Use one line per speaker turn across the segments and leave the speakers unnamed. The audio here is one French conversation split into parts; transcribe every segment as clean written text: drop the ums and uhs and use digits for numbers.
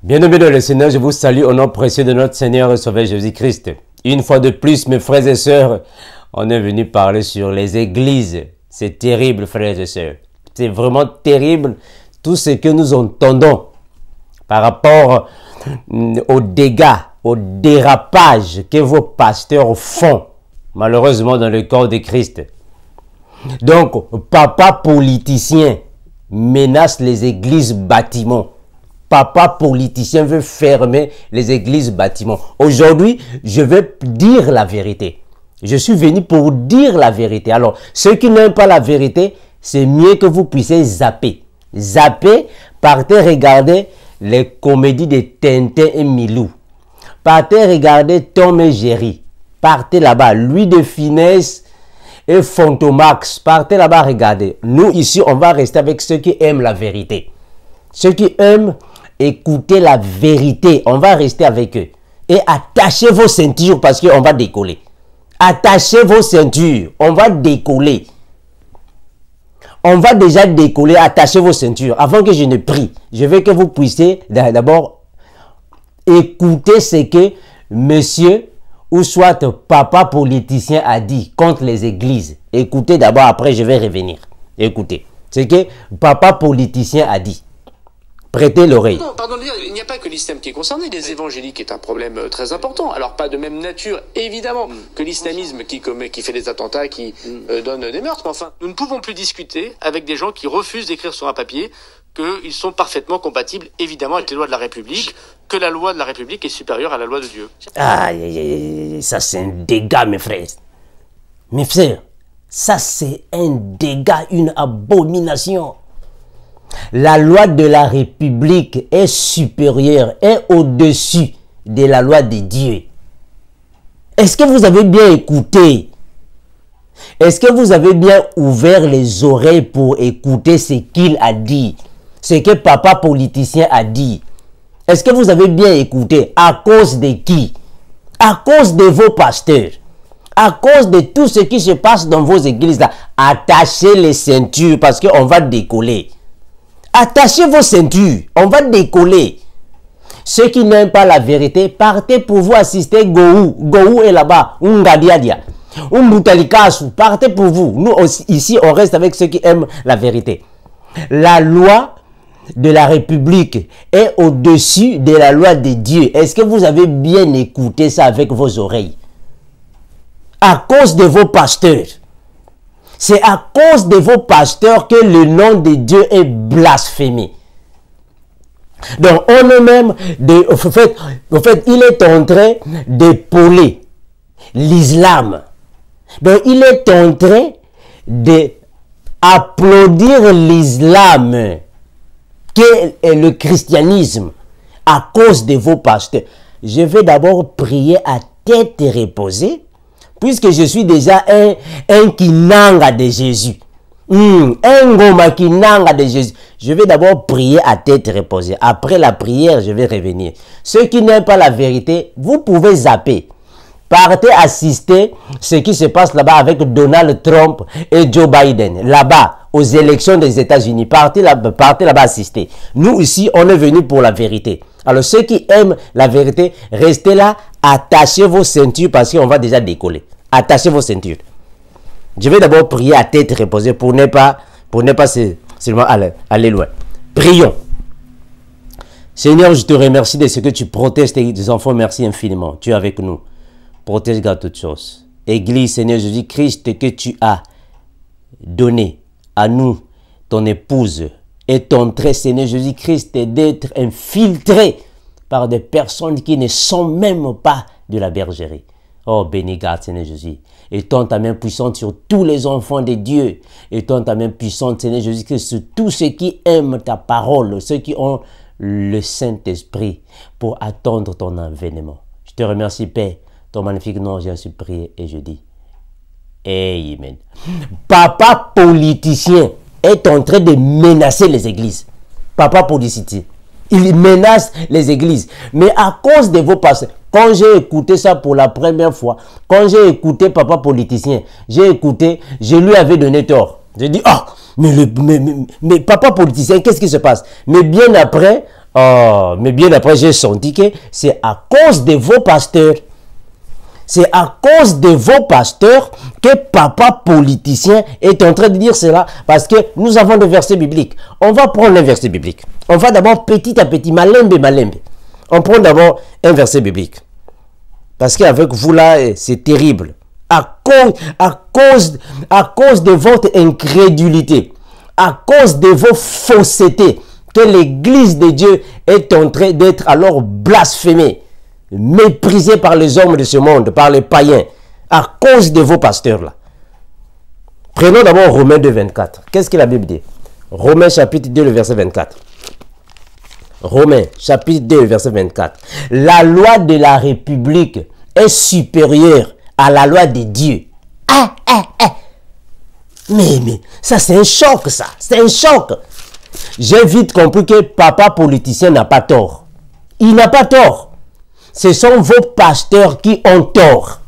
Bien-aimés dans le Seigneur, je vous salue au nom précieux de notre Seigneur et Sauveur Jésus-Christ. Une fois de plus, mes frères et sœurs, on est venu parler sur les églises. C'est terrible, frères et sœurs. C'est vraiment terrible tout ce que nous entendons par rapport aux dégâts, aux dérapages que vos pasteurs font, malheureusement, dans le corps de Christ. Donc, papa politicien menace les églises bâtiments. Papa politicien veut fermer les églises bâtiments. Aujourd'hui, je vais dire la vérité. Je suis venu pour dire la vérité. Alors, ceux qui n'aiment pas la vérité, c'est mieux que vous puissiez zapper. Zapper, partez regarder les comédies de Tintin et Milou. Partez regarder Tom et Jerry. Partez là-bas. Louis de Funès et Fantomax. Partez là-bas regarder. Nous, ici, on va rester avec ceux qui aiment la vérité. Ceux qui aiment écouter la vérité, on va rester avec eux. Et attachez vos ceintures parce qu'on va décoller. Attachez vos ceintures, on va décoller. On va déjà décoller, attachez vos ceintures. Avant que je ne prie, je veux que vous puissiez d'abord écouter ce que monsieur ou soit papa politicien a dit contre les églises. Écoutez d'abord, après je vais revenir. Écoutez, ce que papa politicien a dit. Prêtez l'oreille.
Non, pardon de dire, il n'y a pas que l'islam qui est concerné. Les évangéliques est un problème très important. Alors pas de même nature, évidemment, que l'islamisme qui fait des attentats, qui donne des meurtres. Mais enfin, nous ne pouvons plus discuter avec des gens qui refusent d'écrire sur un papier qu'ils sont parfaitement compatibles, évidemment, avec les lois de la République, que la loi de la République est supérieure à la loi de Dieu.
Ça c'est un dégât, mes frères. Mes frères, ça c'est un dégât, une abomination. La loi de la République est supérieure, est au-dessus de la loi de Dieu. Est-ce que vous avez bien écouté? Est-ce que vous avez bien ouvert les oreilles pour écouter ce qu'il a dit? Ce que papa politicien a dit? Est-ce que vous avez bien écouté? À cause de qui? À cause de vos pasteurs. À cause de tout ce qui se passe dans vos églises là. Attachez les ceintures parce qu'on va décoller. Attachez vos ceintures, on va décoller. Ceux qui n'aiment pas la vérité, partez pour vous assister Gohou. Gohou est là-bas. Ngadiadia. Mboutalikasu, partez pour vous. Nous aussi, ici, on reste avec ceux qui aiment la vérité. La loi de la République est au-dessus de la loi de Dieu. Est-ce que vous avez bien écouté ça avec vos oreilles? À cause de vos pasteurs. C'est à cause de vos pasteurs que le nom de Dieu est blasphémé. Donc, on est même, en fait, il est en train d'épauler l'islam. Donc, il est en train d'applaudir l'islam, qui est le christianisme, à cause de vos pasteurs. Je vais d'abord prier à tête reposée. Puisque je suis déjà un kinanga de Jésus. Un goma kinanga de Jésus. Je vais d'abord prier à tête reposée. Après la prière, je vais revenir. Ceux qui n'aiment pas la vérité, vous pouvez zapper. Partez assister ce qui se passe là-bas avec Donald Trump et Joe Biden. Là-bas, aux élections des États-Unis. Partez là-bas assister. Nous ici, on est venus pour la vérité. Alors ceux qui aiment la vérité, restez là, attachez vos ceintures parce qu'on va déjà décoller. Attachez vos ceintures. Je vais d'abord prier à tête reposée pour ne pas seulement aller loin. Prions. Seigneur, je te remercie de ce que tu protèges tes enfants. Merci infiniment. Tu es avec nous. Protège, garde toutes choses. Église, Seigneur Jésus-Christ, que tu as donné à nous, ton épouse, et ton trait, Seigneur Jésus-Christ, d'être infiltré par des personnes qui ne sont même pas de la bergerie. Oh, béni garde, Seigneur Jésus. Étends ta main puissante sur tous les enfants de Dieu. Étends ta main puissante, Seigneur Jésus-Christ, sur tous ceux qui aiment ta parole, ceux qui ont le Saint-Esprit pour attendre ton avènement. Je te remercie, Père. Ton magnifique nom, j'ai ainsi prié et je dis Amen. Papa politicien est en train de menacer les églises. Papa politicien. Il menace les églises. Mais à cause de vos pasteurs, quand j'ai écouté ça pour la première fois, quand j'ai écouté papa politicien, je lui avais donné tort. J'ai dit, ah, mais papa politicien, qu'est-ce qui se passe? Mais bien après, Oh, mais bien après, j'ai senti que c'est à cause de vos pasteurs. C'est à cause de vos pasteurs que papa politicien est en train de dire cela. Parce que nous avons des versets bibliques. On va prendre un verset biblique. On va d'abord petit à petit, malembe, malembe. On prend d'abord un verset biblique. Parce qu'avec vous là, c'est terrible. À cause de votre incrédulité, à cause de vos faussetés, que l'église de Dieu est en train d'être alors blasphémée, méprisée par les hommes de ce monde, par les païens, à cause de vos pasteurs là. Prenons d'abord Romains 2, 24. Qu'est-ce que la Bible dit? Romains chapitre 2, le verset 24. Romains chapitre 2, verset 24. La loi de la République est supérieure à la loi de Dieu. Mais ça c'est un choc, ça. C'est un choc. J'ai vite compris que papa politicien n'a pas tort. Il n'a pas tort. Ce sont vos pasteurs qui ont tort.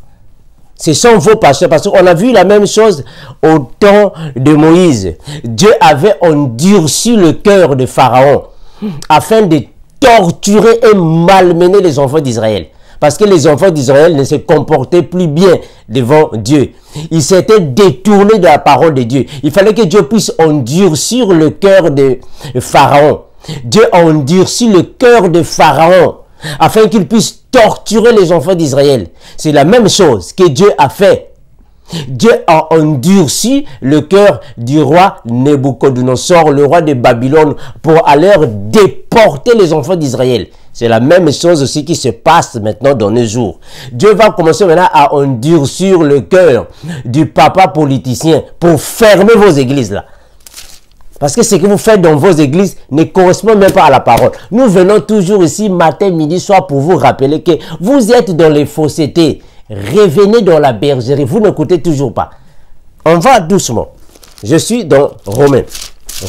Ce sont vos pasteurs. Parce qu'on a vu la même chose au temps de Moïse. Dieu avait endurci le cœur de Pharaon afin de torturer et malmener les enfants d'Israël. Parce que les enfants d'Israël ne se comportaient plus bien devant Dieu. Ils s'étaient détournés de la parole de Dieu. Il fallait que Dieu puisse endurcir le cœur de Pharaon. Dieu a endurci le cœur de Pharaon afin qu'il puisse torturer les enfants d'Israël. C'est la même chose que Dieu a fait. Dieu a endurci le cœur du roi Nebuchadnezzar, le roi de Babylone, pour aller déporter les enfants d'Israël. C'est la même chose aussi qui se passe maintenant dans nos jours. Dieu va commencer maintenant à endurcir le cœur du papa politicien pour fermer vos églises là. Parce que ce que vous faites dans vos églises ne correspond même pas à la parole. Nous venons toujours ici matin, midi, soir pour vous rappeler que vous êtes dans les faussetés. Revenez dans la bergerie. Vous n'écoutez toujours pas. On va doucement. Je suis dans Romains.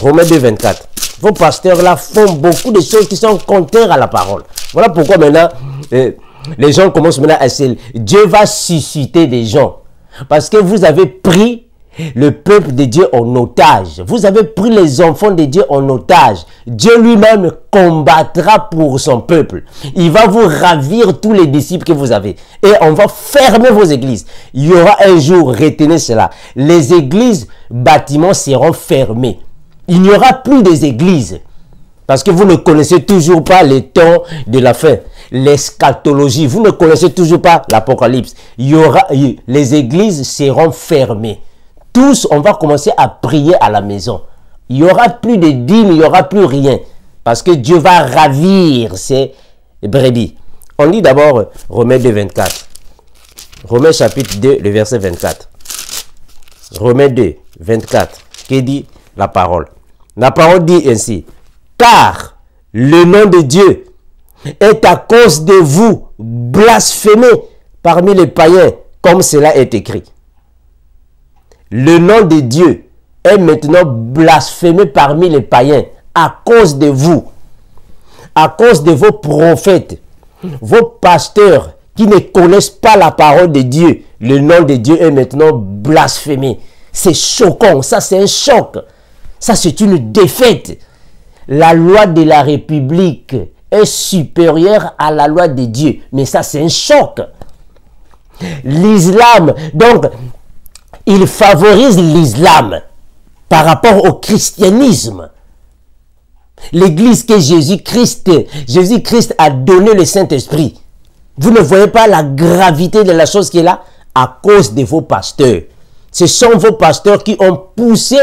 Romains 2, 24. Vos pasteurs là font beaucoup de choses qui sont contraires à la parole. Voilà pourquoi maintenant, les gens commencent maintenant à essayer. Dieu va susciter des gens. Parce que vous avez pris le peuple de Dieu en otage. Vous avez pris les enfants de Dieu en otage. Dieu lui-même combattra pour son peuple. Il va vous ravir tous les disciples que vous avez. Et on va fermer vos églises. Il y aura un jour, retenez cela, les églises, bâtiments seront fermés. Il n'y aura plus des églises. Parce que vous ne connaissez toujours pas les temps de la fin. L'eschatologie. Vous ne connaissez toujours pas l'Apocalypse. Les églises seront fermées. Tous, on va commencer à prier à la maison. Il n'y aura plus de dîmes, il n'y aura plus rien. Parce que Dieu va ravir ses brebis. On lit d'abord Romains 2, 24. Romains chapitre 2, le verset 24. Romains 2, 24. Qui dit la parole? La parole dit ainsi. Car le nom de Dieu est à cause de vous blasphémé parmi les païens, comme cela est écrit. Le nom de Dieu est maintenant blasphémé parmi les païens à cause de vous, à cause de vos prophètes, vos pasteurs qui ne connaissent pas la parole de Dieu. Le nom de Dieu est maintenant blasphémé. C'est choquant, ça c'est un choc. Ça c'est une défaite. La loi de la République est supérieure à la loi de Dieu. Mais ça c'est un choc. L'islam, donc, il favorise l'islam par rapport au christianisme. L'église que Jésus-Christ a donné le Saint-Esprit. Vous ne voyez pas la gravité de la chose qui est là à cause de vos pasteurs. Ce sont vos pasteurs qui ont poussé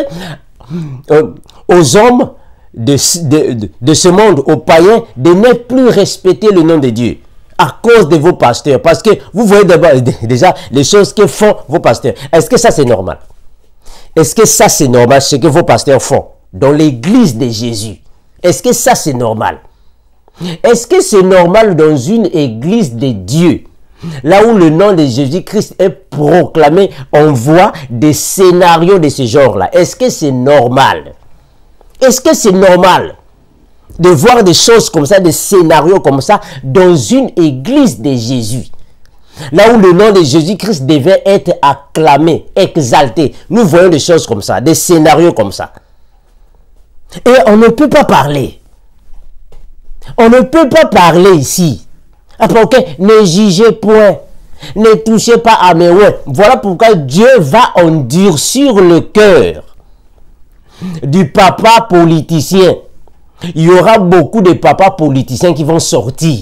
aux hommes de ce monde, aux païens, de ne plus respecter le nom de Dieu. À cause de vos pasteurs. Parce que vous voyez déjà les choses que font vos pasteurs. Est-ce que ça c'est normal? Est-ce que ça c'est normal ce que vos pasteurs font dans l'église de Jésus? Est-ce que ça c'est normal? Est-ce que c'est normal dans une église de Dieu, là où le nom de Jésus-Christ est proclamé, on voit des scénarios de ce genre-là? Est-ce que c'est normal? Est-ce que c'est normal de voir des choses comme ça, des scénarios comme ça, dans une église de Jésus? Là où le nom de Jésus-Christ devait être acclamé, exalté. Nous voyons des choses comme ça, des scénarios comme ça. Et on ne peut pas parler. On ne peut pas parler ici. Après, ok, ne jugez point. Ne touchez pas à mes oins. Voilà pourquoi Dieu va endurcir le cœur du papa politicien. Il y aura beaucoup de papas politiciens qui vont sortir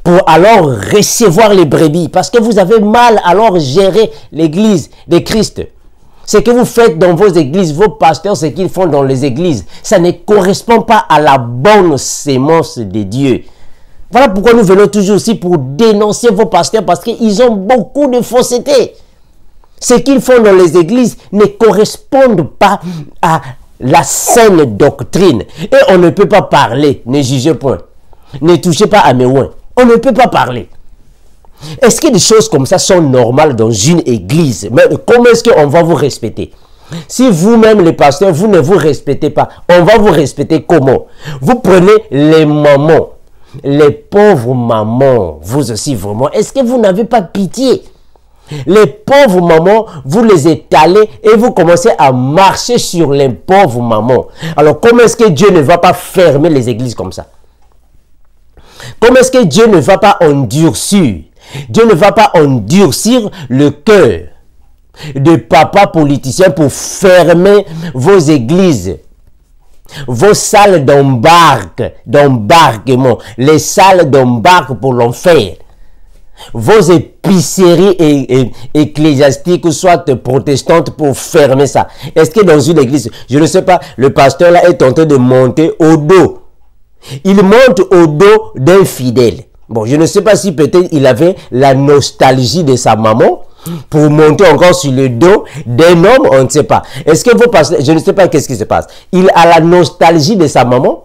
pour alors recevoir les brebis. Parce que vous avez mal alors gérer l'église de Christ. Ce que vous faites dans vos églises, vos pasteurs, ce qu'ils font dans les églises, ça ne correspond pas à la bonne sémence de Dieu. Voilà pourquoi nous venons toujours aussi pour dénoncer vos pasteurs, parce qu'ils ont beaucoup de fausseté. Ce qu'ils font dans les églises ne correspond pas à la saine doctrine. Et on ne peut pas parler, ne jugez point. Ne touchez pas à mes oins. On ne peut pas parler. Est-ce que des choses comme ça sont normales dans une église? Mais comment est-ce qu'on va vous respecter? Si vous-même, les pasteurs, vous ne vous respectez pas, on va vous respecter comment? Vous prenez les mamans, les pauvres mamans, vous aussi vraiment. Est-ce que vous n'avez pas pitié? Les pauvres mamans, vous les étalez et vous commencez à marcher sur les pauvres mamans. Alors comment est-ce que Dieu ne va pas fermer les églises comme ça? Comment est-ce que Dieu ne va pas endurcir? Dieu ne va pas endurcir le cœur de papa politiciens pour fermer vos églises, vos salles d'embarquement, les salles d'embarque pour l'enfer, vos épiceries ecclésiastiques ou soit protestantes pour fermer ça. Est-ce que dans une église, je ne sais pas, le pasteur là est en train de monter au dos. Il monte au dos d'un fidèle. Bon, je ne sais pas si peut-être il avait la nostalgie de sa maman pour monter encore sur le dos d'un homme, on ne sait pas. Est-ce que vous pensez, je ne sais pas qu'est-ce qui se passe. Il a la nostalgie de sa maman.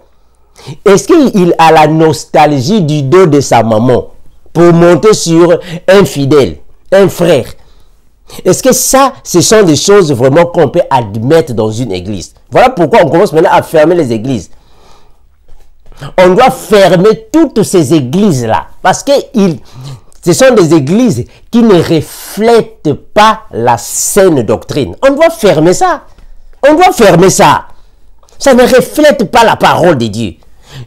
Est-ce qu'il a la nostalgie du dos de sa maman pour monter sur un fidèle, un frère? Est-ce que ça, ce sont des choses vraiment qu'on peut admettre dans une église? Voilà pourquoi on commence maintenant à fermer les églises. On doit fermer toutes ces églises-là. Parce que ce sont des églises qui ne reflètent pas la saine doctrine. On doit fermer ça. On doit fermer ça. Ça ne reflète pas la parole de Dieu.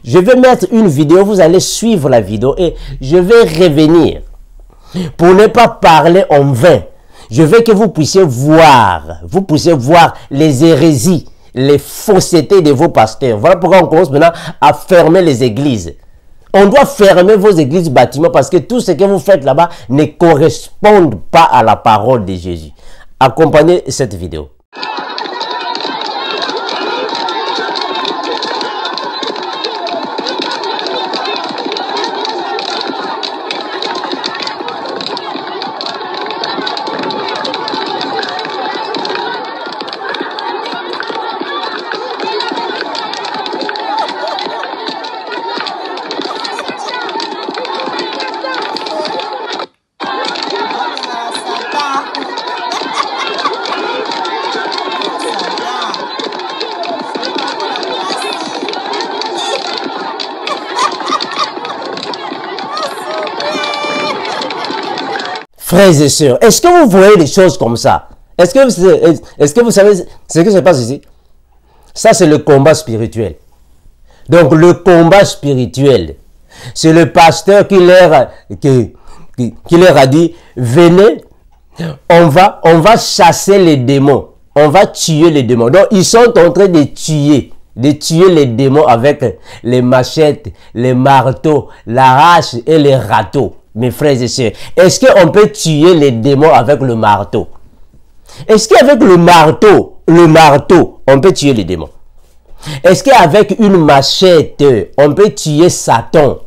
Je vais mettre une vidéo, vous allez suivre la vidéo et je vais revenir. Pour ne pas parler en vain, je veux que vous puissiez voir les hérésies, les faussetés de vos pasteurs. Voilà pourquoi on commence maintenant à fermer les églises. On doit fermer vos églises bâtiments parce que tout ce que vous faites là-bas ne correspond pas à la parole de Jésus. Accompagnez cette vidéo. Frères et sœurs, est-ce que vous voyez des choses comme ça? Est-ce que vous savez ce qui se passe ici? Ça, c'est le combat spirituel. Donc, le combat spirituel, c'est le pasteur qui leur a dit, venez, on va chasser les démons. On va tuer les démons. Donc, ils sont en train de tuer les démons avec les machettes, les marteaux, la hache et les râteaux. Mes frères et sœurs, est-ce qu'on peut tuer les démons avec le marteau? Est-ce qu'avec le marteau, on peut tuer les démons? Est-ce qu'avec une machette, on peut tuer Satan?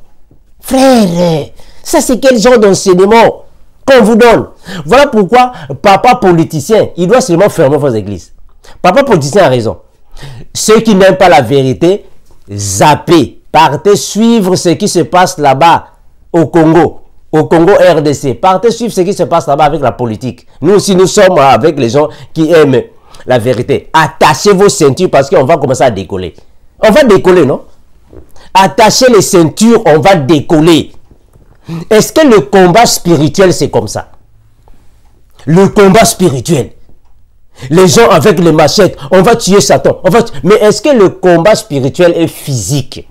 Frère, ça c'est quel genre d'enseignement qu'on vous donne? Voilà pourquoi papa politicien, il doit seulement fermer vos églises. Papa politicien a raison. Ceux qui n'aiment pas la vérité, zappez, partez suivre ce qui se passe là-bas au Congo RDC. Partez suivre ce qui se passe là-bas avec la politique. Nous aussi, nous sommes avec les gens qui aiment la vérité. Attachez vos ceintures parce qu'on va commencer à décoller. On va décoller, non? Attachez les ceintures, on va décoller. Est-ce que le combat spirituel, c'est comme ça? Le combat spirituel. Les gens avec les machettes, on va tuer Satan. Mais est-ce que le combat spirituel est physique?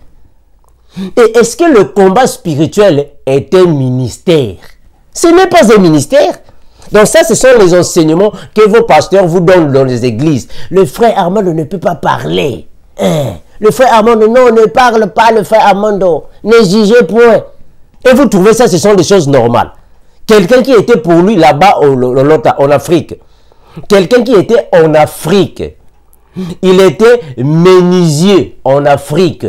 Et est-ce que le combat spirituel est un ministère? Ce n'est pas un ministère. Donc ça, ce sont les enseignements que vos pasteurs vous donnent dans les églises. Le frère Armando ne peut pas parler. Le frère Armando, non, ne parle pas, le frère Armando. Ne jugez point. Et vous trouvez ça, ce sont des choses normales. Quelqu'un qui était pour lui là-bas en Afrique. Quelqu'un qui était en Afrique. Il était menuisier en Afrique.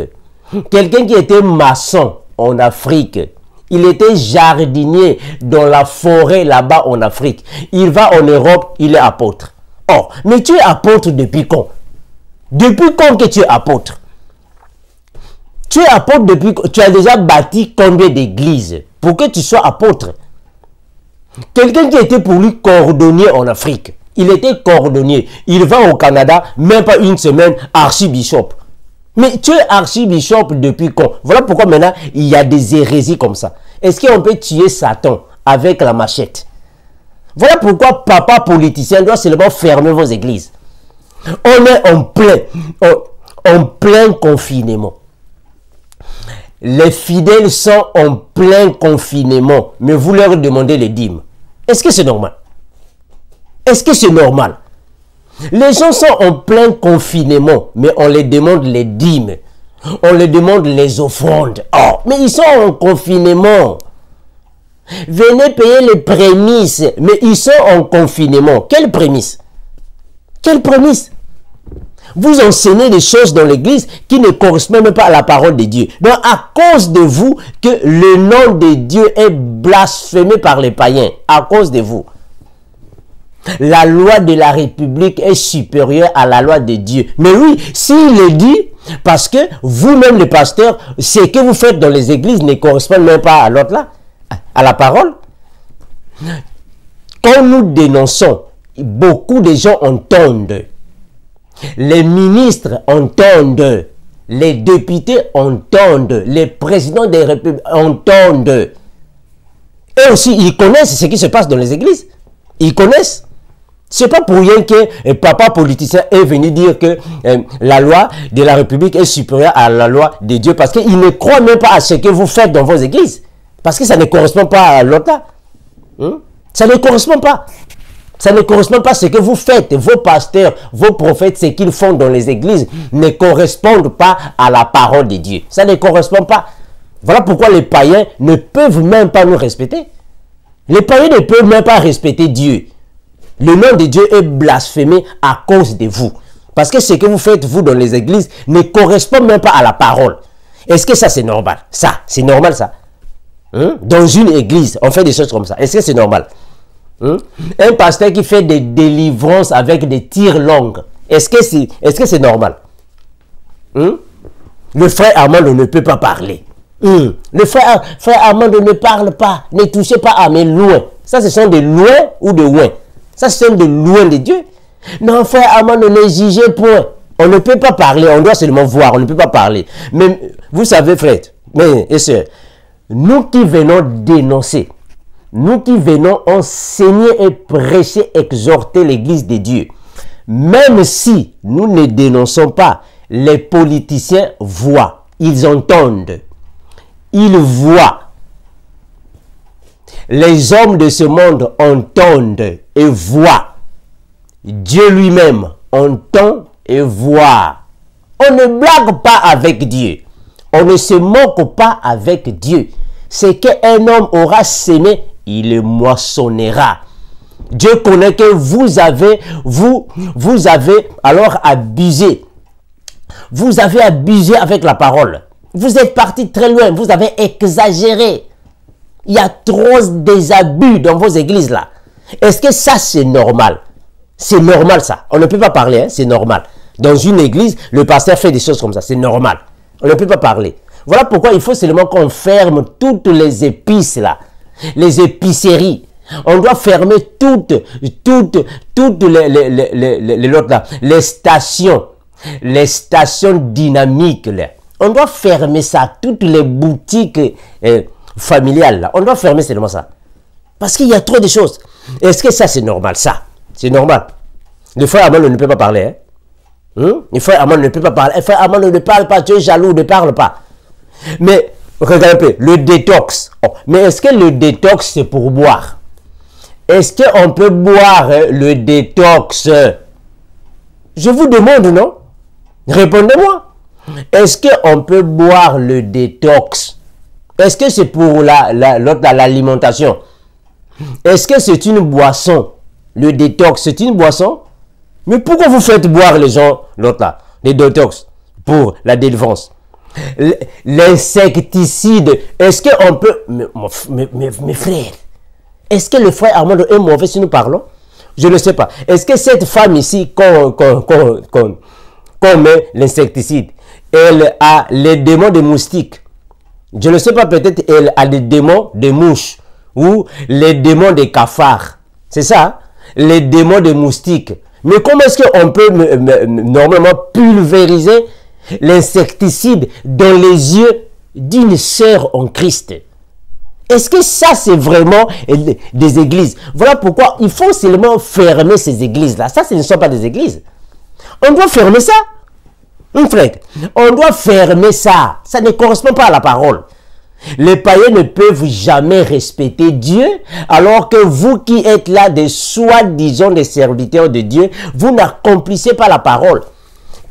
Quelqu'un qui était maçon en Afrique. Il était jardinier dans la forêt là-bas en Afrique. Il va en Europe, il est apôtre. Oh, mais tu es apôtre depuis quand? Depuis quand que tu es apôtre? Tu es apôtre depuis... Tu as déjà bâti combien d'églises pour que tu sois apôtre? Quelqu'un qui était pour lui cordonnier en Afrique. Il était cordonnier. Il va au Canada, même pas une semaine, archibishop. Mais tu es archibishop depuis quand? Voilà pourquoi maintenant, il y a des hérésies comme ça. Est-ce qu'on peut tuer Satan avec la machette? Voilà pourquoi papa politicien doit seulement fermer vos églises. On est en plein confinement. Les fidèles sont en plein confinement, mais vous leur demandez les dîmes. Est-ce que c'est normal? Est-ce que c'est normal? Les gens sont en plein confinement, mais on les demande les dîmes. On les demande les offrandes. Oh, mais ils sont en confinement. Venez payer les prémices, mais ils sont en confinement. Quelle prémisse? Quelle prémisse? Vous enseignez des choses dans l'église qui ne correspondent même pas à la parole de Dieu. Donc, à cause de vous, que le nom de Dieu est blasphémé par les païens. À cause de vous. La loi de la République est supérieure à la loi de Dieu. Mais oui, s'il le dit, parce que vous-même, les pasteurs, ce que vous faites dans les églises ne correspond même pas à l'autre là, à la parole. Quand nous dénonçons, beaucoup de gens entendent. Les ministres entendent. Les députés entendent. Les présidents des républiques entendent. Et aussi, ils connaissent ce qui se passe dans les églises. Ils connaissent. C'est pas pour rien que papa politicien est venu dire que la loi de la République est supérieure à la loi de Dieu parce qu'il ne croit même pas à ce que vous faites dans vos églises. Parce que ça ne correspond pas à l'autre là. Ça ne correspond pas. Ça ne correspond pas à ce que vous faites. Vos pasteurs, vos prophètes, ce qu'ils font dans les églises ne correspondent pas à la parole de Dieu. Ça ne correspond pas. Voilà pourquoi les païens ne peuvent même pas nous respecter. Les païens ne peuvent même pas respecter Dieu. Le nom de Dieu est blasphémé à cause de vous. Parce que ce que vous faites, vous, dans les églises, ne correspond même pas à la parole. Est-ce que ça, c'est normal? Ça, c'est normal, ça? Dans une église, on fait des choses comme ça. Est-ce que c'est normal? Un pasteur qui fait des délivrances avec des tirs longues, est-ce que c'est normal? Le frère Armando ne peut pas parler. Le frère Armando ne parle pas. Ne touchez pas à mes loin. Ça, ce sont des loin ou de loin? Ça, ce sont des loin de Dieu. Non, frère Armando, ne jugez point. On ne peut pas parler, on doit seulement voir, on ne peut pas parler. Mais vous savez, frère, et sœurs, nous qui venons dénoncer, nous qui venons enseigner et prêcher, exhorter l'église de Dieu, même si nous ne dénonçons pas, les politiciens voient, ils entendent, ils voient. Les hommes de ce monde entendent et voient. Dieu lui-même entend et voit. On ne blague pas avec Dieu. On ne se moque pas avec Dieu. Ce qu'un homme aura semé, il le moissonnera. Dieu connaît que vous avez alors abusé. Vous avez abusé avec la parole. Vous êtes parti très loin. Vous avez exagéré. Il y a trop d'abus dans vos églises là. Est-ce que ça c'est normal? C'est normal ça. On ne peut pas parler, hein? C'est normal. Dans une église, le pasteur fait des choses comme ça. C'est normal. On ne peut pas parler. Voilà pourquoi il faut seulement qu'on ferme toutes les épices là. Les épiceries. On doit fermer toutes les stations. Les stations dynamiques là. On doit fermer ça. Toutes les boutiques familiales là. On doit fermer seulement ça. Parce qu'il y a trop de choses. Est-ce que ça c'est normal? Ça, c'est normal. Le frère Armando ne peut pas parler. Le frère Armando ne peut pas parler. Le frère Armando ne parle pas. Tu es jaloux, ne parle pas. Mais, regardez, le détox. Oh, mais est-ce que le détox, c'est pour boire? Est-ce qu'on peut boire le détox? Je vous demande, non? Répondez-moi. Est-ce qu'on peut boire le détox? Est-ce que c'est pour l'alimentation? Est-ce que c'est une boisson? Le détox, c'est une boisson? Mais pourquoi vous faites boire les gens, l'autre là, les détox, pour la délivrance? L'insecticide, est-ce qu'on peut... Mes frères, est-ce que le frère Armando est mauvais si nous parlons? Je ne sais pas. Est-ce que cette femme ici, qu'on met l'insecticide, elle a les démons des moustiques? Je ne sais pas, peut-être elle a des démons des mouches ou les démons des cafards. C'est ça, hein? Les démons des moustiques. Mais comment est-ce qu'on peut normalement pulvériser l'insecticide dans les yeux d'une sœur en Christ? Est-ce que ça, c'est vraiment des églises? Voilà pourquoi il faut seulement fermer ces églises-là. Ça, ce ne sont pas des églises. On doit fermer ça. Frère, on doit fermer ça. Ça ne correspond pas à la parole. Les païens ne peuvent jamais respecter Dieu, alors que vous qui êtes là, des soi-disant des serviteurs de Dieu, vous n'accomplissez pas la parole.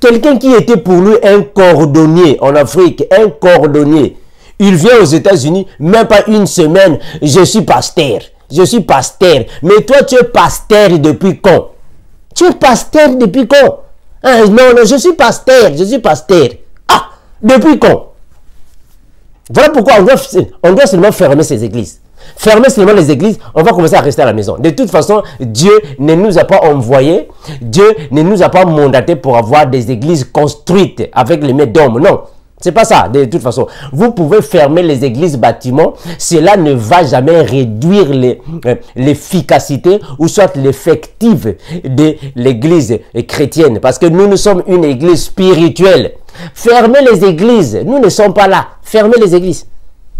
Quelqu'un qui était pour lui un cordonnier en Afrique, un cordonnier, il vient aux États-Unis, même pas une semaine, je suis pasteur. Je suis pasteur. Mais toi, tu es pasteur depuis quand? Tu es pasteur depuis quand? Ah, non, je suis pasteur, je suis pasteur. Ah, depuis quand? Voilà pourquoi on doit seulement fermer ces églises. Fermer seulement les églises, on va commencer à rester à la maison. De toute façon, Dieu ne nous a pas envoyés, Dieu ne nous a pas mandatés pour avoir des églises construites avec les mains d'hommes. Non, c'est pas ça. De toute façon, vous pouvez fermer les églises bâtiments, cela ne va jamais réduire l'efficacité ou soit l'effectif de l'église chrétienne. Parce que nous sommes une église spirituelle. Fermez les églises, nous ne sommes pas là. Fermez les églises.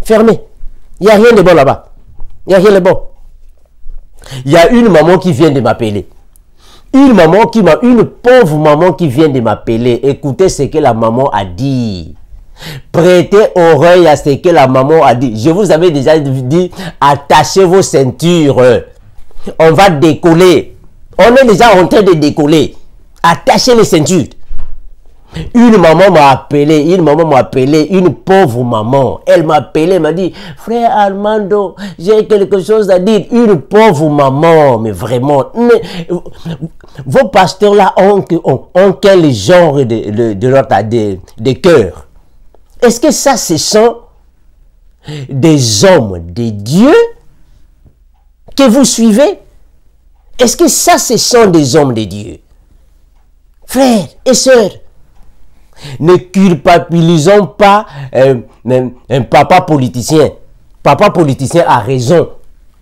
Fermez. Il n'y a rien de bon là-bas. Il n'y a rien de bon. Il y a une maman qui vient de m'appeler. Une pauvre maman qui vient de m'appeler. Écoutez ce que la maman a dit. Prêtez oreille à ce que la maman a dit. Je vous avais déjà dit, attachez vos ceintures. On va décoller. On est déjà en train de décoller. Attachez les ceintures. Une maman m'a appelé, une pauvre maman. Elle m'a appelé, m'a dit, frère Armando, j'ai quelque chose à dire. Une pauvre maman, mais vraiment. Vos pasteurs-là ont quel genre de cœur? Est-ce que ça, ce sont des hommes de Dieu que vous suivez? Est-ce que ça, ce sont des hommes de Dieu? Frères et sœurs, ne culpabilisons pas un papa politicien. Papa politicien a raison.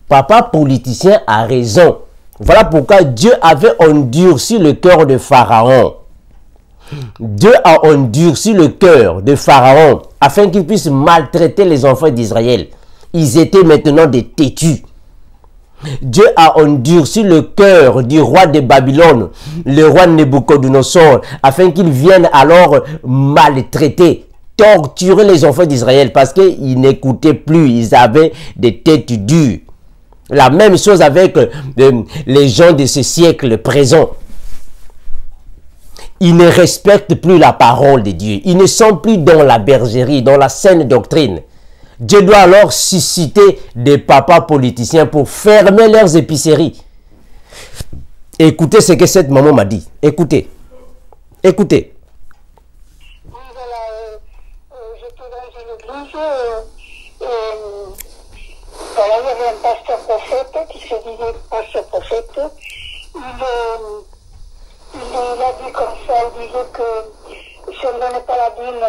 Papa politicien a raison. Voilà pourquoi Dieu avait endurci le cœur de Pharaon. Dieu a endurci le cœur de Pharaon afin qu'il puisse maltraiter les enfants d'Israël. Ils étaient maintenant des têtus. Dieu a endurci le cœur du roi de Babylone, le roi Nebuchadnezzar, afin qu'il vienne alors maltraiter, torturer les enfants d'Israël parce qu'ils n'écoutaient plus, ils avaient des têtes dures. La même chose avec les gens de ce siècle présent. Ils ne respectent plus la parole de Dieu. Ils ne sont plus dans la bergerie, dans la saine doctrine. Dieu doit alors susciter des papas politiciens pour fermer leurs épiceries. Écoutez ce que cette maman m'a dit. Écoutez. Écoutez.
Oui, voilà, j'étais dans une église, voilà, il y avait un pasteur prophète qui se disait pasteur prophète. Il a dit comme ça, il disait que si on ne donnait pas la dîme,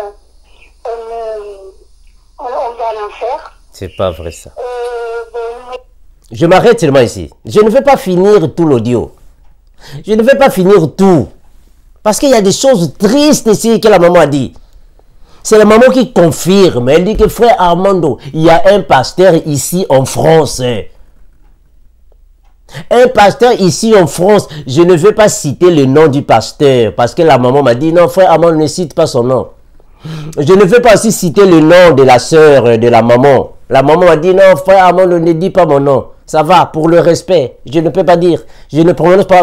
on va en enfer.
C'est pas vrai ça. Je m'arrête seulement ici. Je ne vais pas finir tout l'audio. Je ne vais pas finir tout. Parce qu'il y a des choses tristes ici que la maman a dit. C'est la maman qui confirme. Elle dit que frère Armando, il y a un pasteur ici en France. Un pasteur ici en France. Je ne vais pas citer le nom du pasteur. Parce que la maman m'a dit, non frère Armando, ne cite pas son nom. Je ne vais pas aussi citer le nom de la sœur, de la maman. La maman m'a dit, non, frère Armand, ne dis pas mon nom. Ça va, pour le respect. Je ne peux pas dire. Je ne prononce pas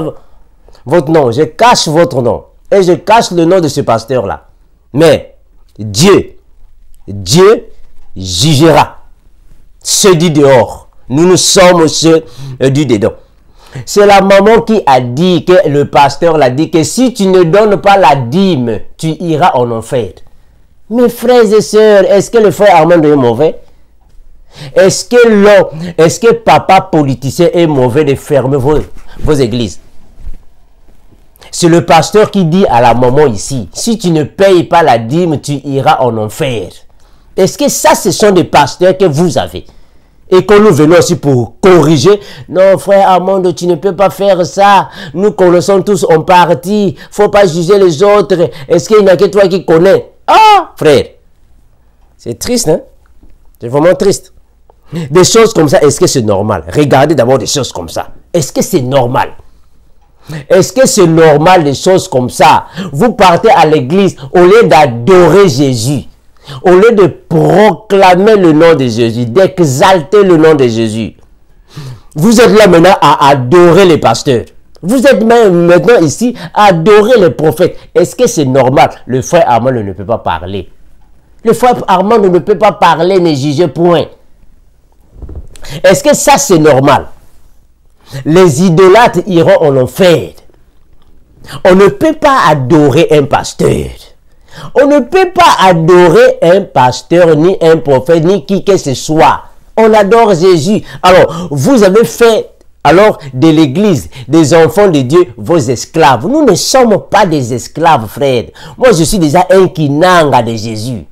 votre nom. Je cache votre nom. Et je cache le nom de ce pasteur-là. Mais, Dieu jugera ceux du dehors. Nous sommes ceux du dedans. C'est la maman qui a dit, que le pasteur l'a dit, que si tu ne donnes pas la dîme, tu iras en enfer. Mes frères et sœurs, est-ce que le frère Armand est mauvais? Est-ce que papa politicien est mauvais de fermer vos églises? C'est le pasteur qui dit à la maman ici, si tu ne payes pas la dîme, tu iras en enfer. Est-ce que ça, ce sont des pasteurs que vous avez? Et quand nous venons aussi pour corriger, non frère Armand, tu ne peux pas faire ça. Nous connaissons tous en partie. Faut pas juger les autres. Est-ce qu'il n'y a que toi qui connais? Ah, frère. C'est triste, hein? C'est vraiment triste. Des choses comme ça, est-ce que c'est normal? Regardez d'abord des choses comme ça. Est-ce que c'est normal? Est-ce que c'est normal des choses comme ça? Vous partez à l'église au lieu d'adorer Jésus. Au lieu de proclamer le nom de Jésus, d'exalter le nom de Jésus, vous êtes là maintenant à adorer les pasteurs. Vous êtes même maintenant ici à adorer les prophètes. Est-ce que c'est normal? Le frère Armand ne peut pas parler. Le frère Armand ne peut pas parler, ne juger point. Est-ce que ça c'est normal? Les idolâtres iront en enfer. On ne peut pas adorer un pasteur. On ne peut pas adorer un pasteur, ni un prophète, ni qui que ce soit. On adore Jésus. Alors, vous avez fait alors de l'église, des enfants de Dieu, vos esclaves. Nous ne sommes pas des esclaves, frère. Moi, je suis déjà un kinanga de Jésus.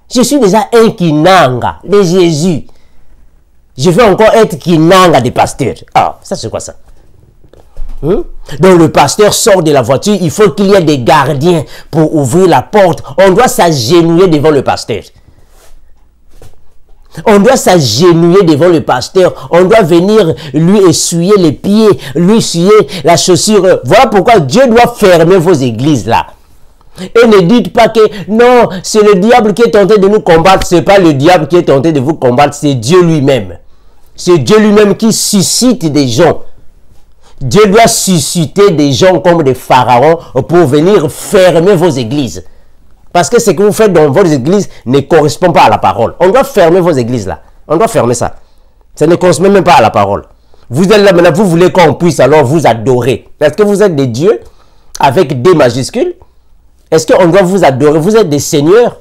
Je suis déjà un kinanga de Jésus. Je veux encore être kinanga des pasteurs. Ah, ça c'est quoi ça? Donc le pasteur sort de la voiture, il faut qu'il y ait des gardiens pour ouvrir la porte. On doit s'agenouiller devant le pasteur. On doit s'agenouiller devant le pasteur. On doit venir lui essuyer les pieds, lui essuyer la chaussure. Voilà pourquoi Dieu doit fermer vos églises là. Et ne dites pas que non, c'est le diable qui est tenté de nous combattre. Ce n'est pas le diable qui est tenté de vous combattre, c'est Dieu lui-même. C'est Dieu lui-même qui suscite des gens. Dieu doit susciter des gens comme des pharaons pour venir fermer vos églises. Parce que ce que vous faites dans vos églises ne correspond pas à la parole. On doit fermer vos églises là. On doit fermer ça. Ça ne correspond même pas à la parole. Vous êtes là maintenant, vous voulez qu'on puisse alors vous adorer. Est-ce que vous êtes des dieux avec des majuscules? Est-ce qu'on doit vous adorer? Vous êtes des seigneurs?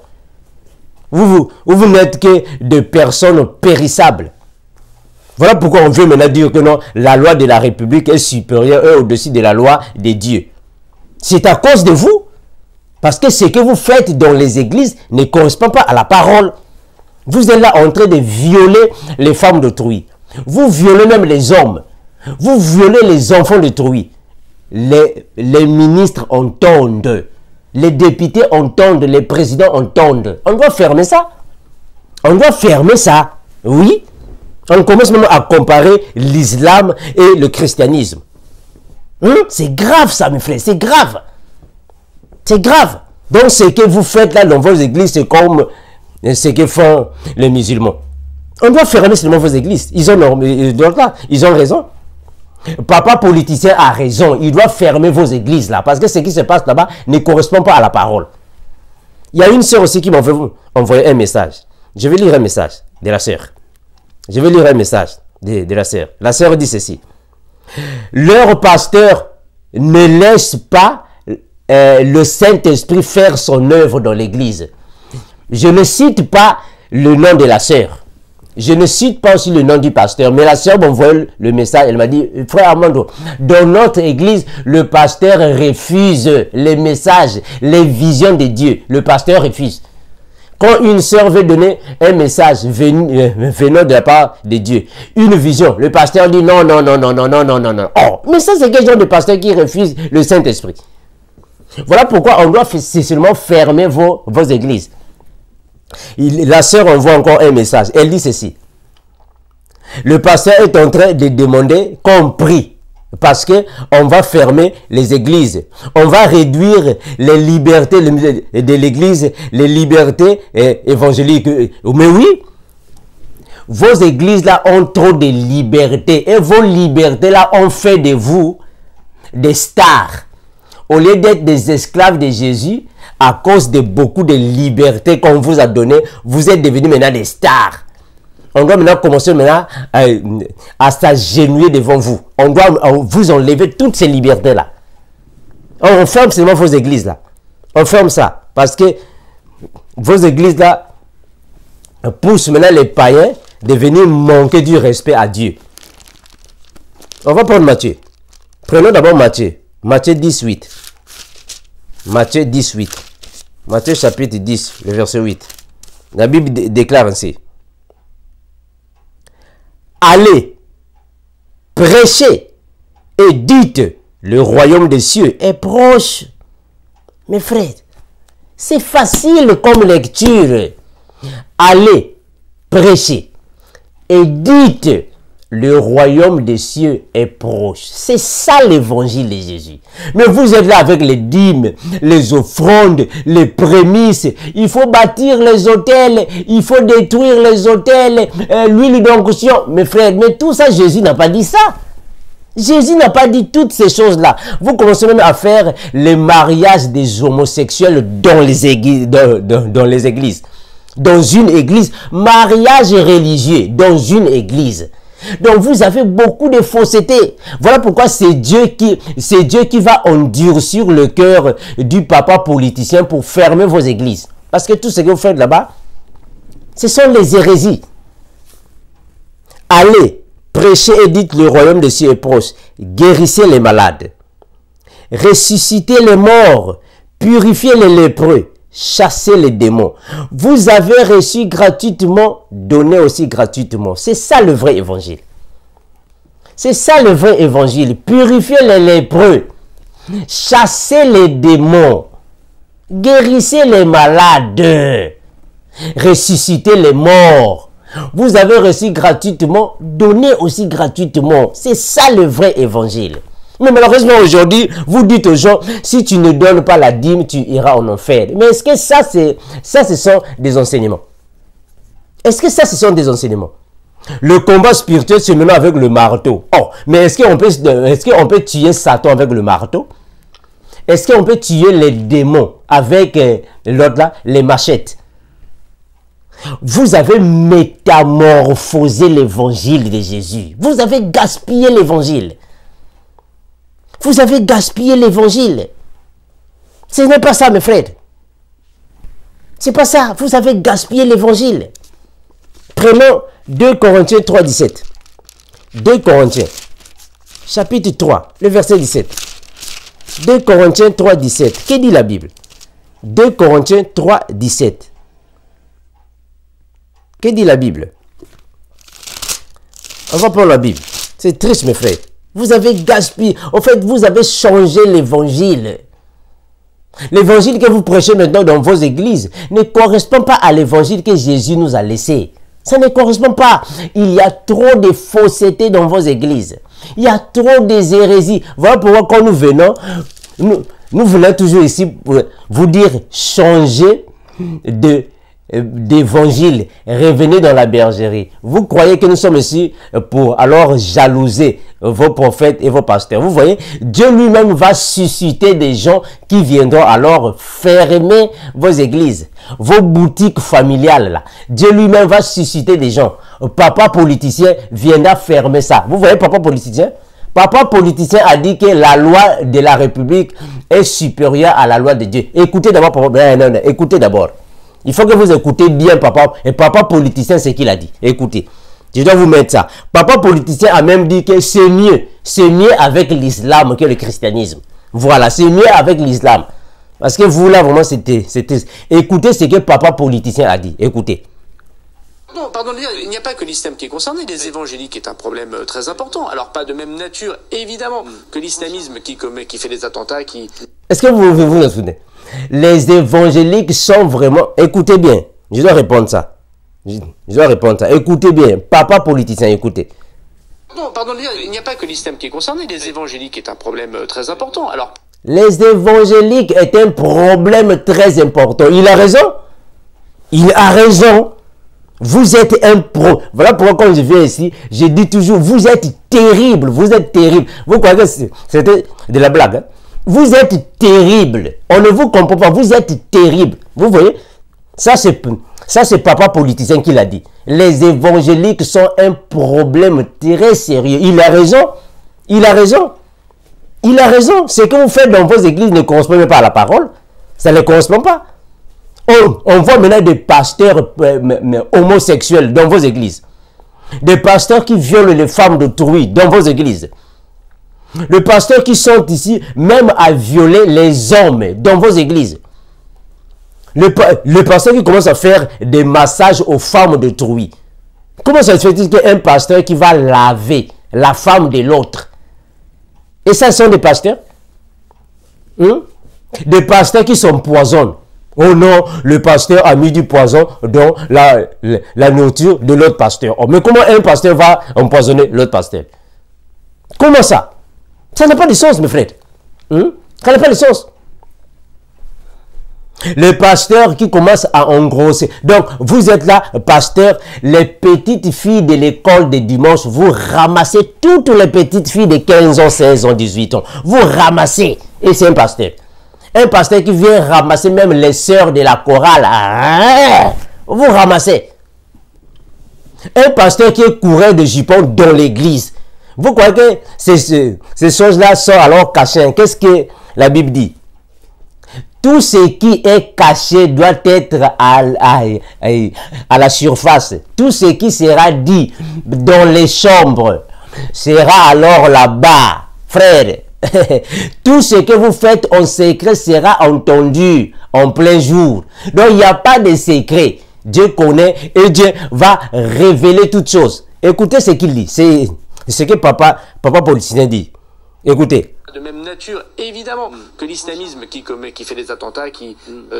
Vous n'êtes que des personnes périssables. Voilà pourquoi on veut maintenant dire que non, la loi de la République est supérieure et au-dessus de la loi de Dieu. C'est à cause de vous. Parce que ce que vous faites dans les églises ne correspond pas à la parole. Vous êtes là en train de violer les femmes d'autrui. Vous violez même les hommes. Vous violez les enfants d'autrui. Les ministres entendent. Les députés entendent. Les présidents entendent. On doit fermer ça. On doit fermer ça. Oui. On commence même à comparer l'islam et le christianisme. C'est grave ça, mes frères, c'est grave. C'est grave. Donc ce que vous faites là dans vos églises, c'est comme ce que font les musulmans. On doit fermer seulement vos églises. Ils ont raison. Papa politicien a raison. Il doit fermer vos églises là. Parce que ce qui se passe là-bas ne correspond pas à la parole. Il y a une sœur aussi qui m'a envoyé un message. Je vais lire un message de la sœur. Je vais lire un message de la sœur. La sœur dit ceci. Leur pasteur ne laisse pas le Saint-Esprit faire son œuvre dans l'église. Je ne cite pas le nom de la sœur. Je ne cite pas aussi le nom du pasteur. Mais la sœur m'a envoyé le message. Elle m'a dit, frère Armando, dans notre église, le pasteur refuse les messages, les visions de Dieu. Le pasteur refuse. Quand une sœur veut donner un message venant de la part de Dieu, une vision, le pasteur dit non, non, non, non, non, non, non, non, non. Oh, mais ça, c'est quel genre de pasteur qui refuse le Saint-Esprit? Voilà pourquoi on doit seulement fermer vos églises. La sœur envoie encore un message. Elle dit ceci. Le pasteur est en train de demander qu'on prie Parce que on va fermer les églises. On va réduire les libertés de l'église, les libertés évangéliques. Mais oui, vos églises là ont trop de libertés. Et vos libertés là ont fait de vous des stars. Au lieu d'être des esclaves de Jésus, à cause de beaucoup de libertés qu'on vous a données, vous êtes devenus maintenant des stars. On doit maintenant commencer maintenant à s'agenouiller devant vous. On doit vous enlever toutes ces libertés-là. On ferme seulement vos églises-là. On ferme ça. Parce que vos églises-là poussent maintenant les païens de venir manquer du respect à Dieu. On va prendre Matthieu. Prenons d'abord Matthieu. Matthieu 18. Matthieu 18. Matthieu chapitre 10, le verset 8. La Bible déclare ainsi. Allez, prêchez et dites, le royaume des cieux est proche. Mes frères, c'est facile comme lecture. Allez, prêchez et dites, le royaume des cieux est proche. C'est ça l'évangile de Jésus. Mais vous êtes là avec les dîmes, les offrandes, les prémices. Il faut bâtir les hôtels, il faut détruire les hôtels, l'huile d'onction. Mes frères, mais tout ça, Jésus n'a pas dit ça. Jésus n'a pas dit toutes ces choses-là. Vous commencez même à faire les mariages des homosexuels dans les églises. Dans les églises. Dans une église, mariage religieux dans une église. Donc vous avez beaucoup de fausseté. Voilà pourquoi c'est Dieu qui va endurcir le cœur du papa politicien pour fermer vos églises. Parce que tout ce que vous faites là-bas, ce sont les hérésies. Allez, prêchez et dites le royaume des cieux est proche. Guérissez les malades. Ressuscitez les morts. Purifiez les lépreux. Chassez les démons. Vous avez reçu gratuitement, donnez aussi gratuitement. C'est ça le vrai évangile. C'est ça le vrai évangile. Purifiez les lépreux. Chassez les démons. Guérissez les malades. Ressuscitez les morts. Vous avez reçu gratuitement, donnez aussi gratuitement. C'est ça le vrai évangile. Mais malheureusement aujourd'hui, vous dites aux gens, si tu ne donnes pas la dîme, tu iras en enfer. Mais est-ce que ça, ce sont des enseignements? Est-ce que ça, ce sont des enseignements? Le combat spirituel, c'est maintenant avec le marteau. Oh, mais est-ce qu'on peut tuer Satan avec le marteau? Est-ce qu'on peut tuer les démons avec l'autre là, les machettes? Vous avez métamorphosé l'évangile de Jésus. Vous avez gaspillé l'évangile. Vous avez gaspillé l'évangile. Ce n'est pas ça, mes frères. C'est pas ça. Vous avez gaspillé l'évangile. Prenons 2 Corinthiens 3, 17. 2 Corinthiens, chapitre 3, le verset 17. 2 Corinthiens 3, 17. Que dit la Bible? 2 Corinthiens 3, 17. Que dit la Bible? On va prendre la Bible. C'est triste, mes frères. Vous avez gaspillé. En fait, vous avez changé l'évangile. L'évangile que vous prêchez maintenant dans vos églises ne correspond pas à l'évangile que Jésus nous a laissé. Ça ne correspond pas. Il y a trop de fausseté dans vos églises. Il y a trop des hérésies. Voilà pourquoi quand nous venons, nous venons toujours ici pour vous dire changer d'évangile, revenez dans la bergerie. Vous croyez que nous sommes ici pour alors jalouser vos prophètes et vos pasteurs. Vous voyez, Dieu lui-même va susciter des gens qui viendront alors fermer vos églises, vos boutiques familiales là. Dieu lui-même va susciter des gens. Papa politicien viendra fermer ça. Vous voyez, papa politicien? Papa politicien a dit que la loi de la République est supérieure à la loi de Dieu. Écoutez d'abord, papa. Non, écoutez d'abord. Il faut que vous écoutez bien papa. Et papa politicien, c'est ce qu'il a dit. Écoutez. Je dois vous mettre ça. Papa politicien a même dit que c'est mieux. C'est mieux avec l'islam que le christianisme. Voilà, c'est mieux avec l'islam. Parce que vous là, vraiment, c'était... Écoutez ce que papa politicien a dit. Écoutez.
Non, pardon de dire, il n'y a pas que l'islam qui est concerné. Les évangéliques est un problème très important. Alors, pas de même nature, évidemment, que l'islamisme qui fait des attentats, qui...
Est-ce que vous souvenez? Les évangéliques sont vraiment... Écoutez bien, je dois répondre ça. Je dois répondre ça. Écoutez bien, papa politicien, écoutez.
Non, pardon de dire, il n'y a pas que l'islam qui est concerné. Les évangéliques est un problème très important. Alors,
les évangéliques est un problème très important. Il a raison. Il a raison. Vous êtes un pro. Voilà pourquoi quand je viens ici, je dis toujours, vous êtes terrible. Vous êtes terrible. Vous croyez que c'était de la blague, hein? Vous êtes terrible. On ne vous comprend pas. Vous êtes terrible. Vous voyez? Ça, c'est papa politicien qui l'a dit. Les évangéliques sont un problème très sérieux. Il a raison. Il a raison. Il a raison. Ce que vous faites dans vos églises ne correspond pas à la parole. Ça ne correspond pas. On voit maintenant des pasteurs homosexuels dans vos églises. Des pasteurs qui violent les femmes d'autrui dans vos églises. Des pasteurs qui sont ici même à violer les hommes dans vos églises. Le pasteur qui commence à faire des massages aux femmes d'autrui. Comment ça se fait-il qu'un pasteur qui va laver la femme de l'autre? Et ça, ce sont des pasteurs? Des pasteurs qui s'empoisonnent. Oh non, le pasteur a mis du poison dans la nourriture de l'autre pasteur. Oh, mais comment un pasteur va empoisonner l'autre pasteur? Comment ça? Ça n'a pas de sens, mes frères. Ça n'a pas de sens. Les pasteurs qui commencent à engrosser. Donc, vous êtes là, pasteur, les petites filles de l'école de dimanche, vous ramassez toutes les petites filles de 15 ans, 16 ans, 18 ans. Vous ramassez. Et c'est un pasteur. Un pasteur qui vient ramasser même les sœurs de la chorale. Vous ramassez. Un pasteur qui est coureur de jupons dans l'église. Vous croyez que ces choses-là sont alors cachées? Qu'est-ce que la Bible dit? Tout ce qui est caché doit être à la surface. Tout ce qui sera dit dans les chambres sera alors là-bas. Frère, tout ce que vous faites en secret sera entendu en plein jour. Donc, il n'y a pas de secret. Dieu connaît et Dieu va révéler toutes choses. Écoutez ce qu'il dit. C'est ce que papa politicien dit. Écoutez.
De même nature, évidemment, que l'islamisme qui fait des attentats, qui